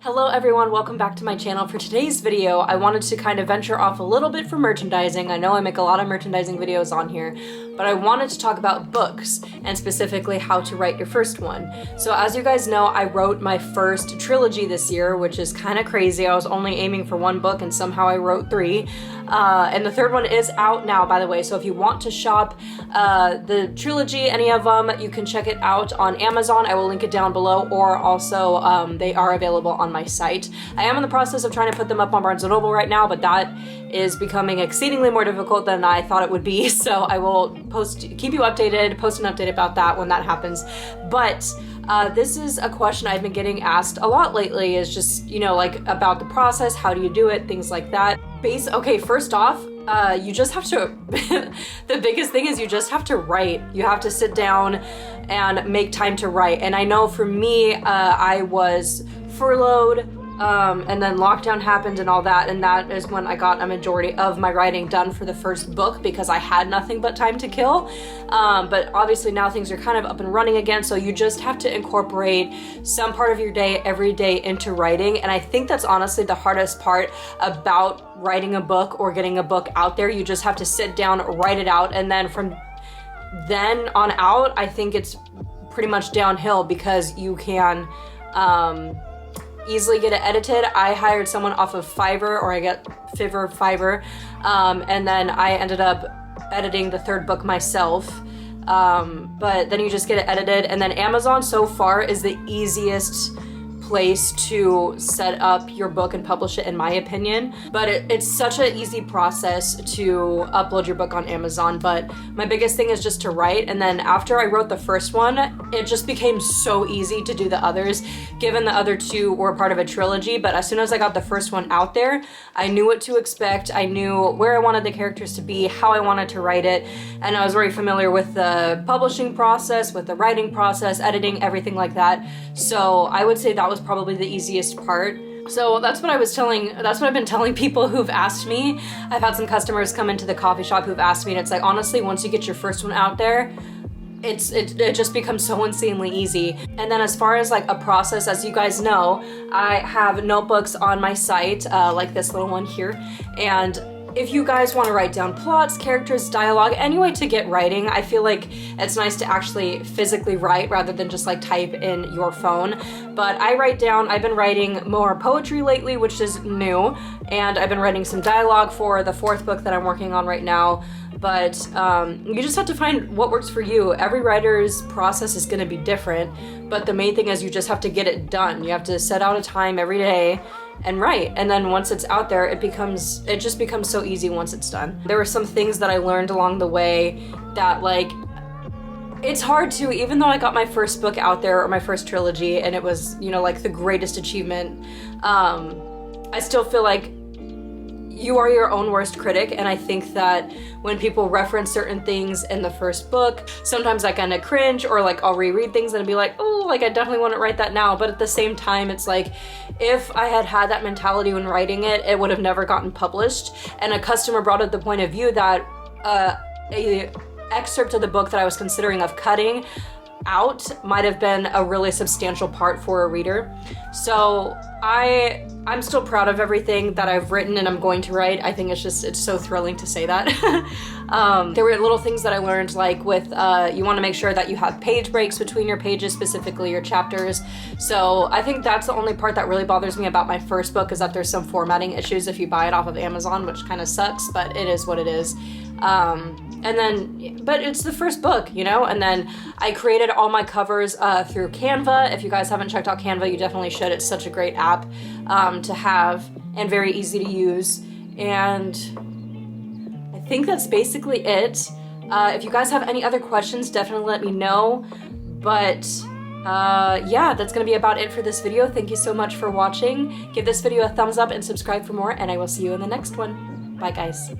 Hello everyone, welcome back to my channel. For today's video, I wanted to kind of venture off a little bit from merchandising. I know I make a lot of merchandising videos on here, but I wanted to talk about books and specifically how to write your first one. So as you guys know, I wrote my first trilogy this year, which is kind of crazy. I was only aiming for one book and somehow I wrote three. And the third one is out now, by the way. So if you want to shop the trilogy, any of them, you can check it out on Amazon. I will link it down below, or also they are available on my site. I am in the process of trying to put them up on Barnes & Noble right now, but that is becoming exceedingly more difficult than I thought it would be. So I will keep you updated, post an update about that when that happens. But this is a question I've been getting asked a lot lately, is just, you know, like about the process, how do you do it, things like that. Okay, first off, you just have to, the biggest thing is you just have to write. You have to sit down and make time to write. And I know for me, I was furloughed, and then lockdown happened and all that, and that is when I got a majority of my writing done for the first book because I had nothing but time to kill. But obviously now things are kind of up and running again, so you just have to incorporate some part of your day every day into writing. And I think that's honestly the hardest part about writing a book or getting a book out there. You just have to sit down, write it out, and then from then on out, I think it's pretty much downhill because you can easily get it edited. I hired someone off of Fiverr, or I get Fiverr, and then I ended up editing the third book myself. But then you just get it edited, and then Amazon so far is the easiest place to set up your book and publish it, in my opinion. But it's such an easy process to upload your book on Amazon. But my biggest thing is just to write, and then after I wrote the first one, it just became so easy to do the others, given the other two were part of a trilogy. But as soon as I got the first one out there, I knew what to expect. I knew where I wanted the characters to be, how I wanted to write it, and I was very familiar with the publishing process, with the writing process, editing, everything like that. So I would say that was probably the easiest part. So that's what I've been telling people who've asked me. I've had some customers come into the coffee shop who've asked me, and it's like, honestly, once you get your first one out there, it just becomes so insanely easy. And then as far as like a process, as you guys know, I have notebooks on my site, like this little one here, and if you guys want to write down plots, characters, dialogue, any way to get writing, I feel like it's nice to actually physically write rather than just like type in your phone. But I write down, I've been writing more poetry lately, which is new, and I've been writing some dialogue for the fourth book that I'm working on right now. But you just have to find what works for you. Every writer's process is going to be different, but the main thing is you just have to get it done. You have to set out a time every day and write, and then once it's out there, it just becomes so easy once it's done. There were some things that I learned along the way that, like, it's hard to, even though I got my first book out there, or my first trilogy, and it was, you know, like the greatest achievement, I still feel like you are your own worst critic. And I think that when people reference certain things in the first book, sometimes I kind of cringe, or like I'll reread things and be like, oh, like I definitely wouldn't write that now. But at the same time, it's like, if I had had that mentality when writing it, it would have never gotten published. And a customer brought up the point of view that a excerpt of the book that I was considering of cutting out might have been a really substantial part for a reader. So I'm still proud of everything that I've written and I'm going to write. I think it's so thrilling to say that. There were little things that I learned, like with, you want to make sure that you have page breaks between your pages, specifically your chapters. So I think that's the only part that really bothers me about my first book, is that there's some formatting issues if you buy it off of Amazon, which kind of sucks, but it is what it is. But it's the first book, you know? And then I created all my covers through Canva. If you guys haven't checked out Canva, you definitely should. It's such a great app to have and very easy to use. And I think that's basically it. If you guys have any other questions, definitely let me know. But yeah, that's gonna be about it for this video. Thank you so much for watching. Give this video a thumbs up and subscribe for more, and I will see you in the next one. Bye, guys.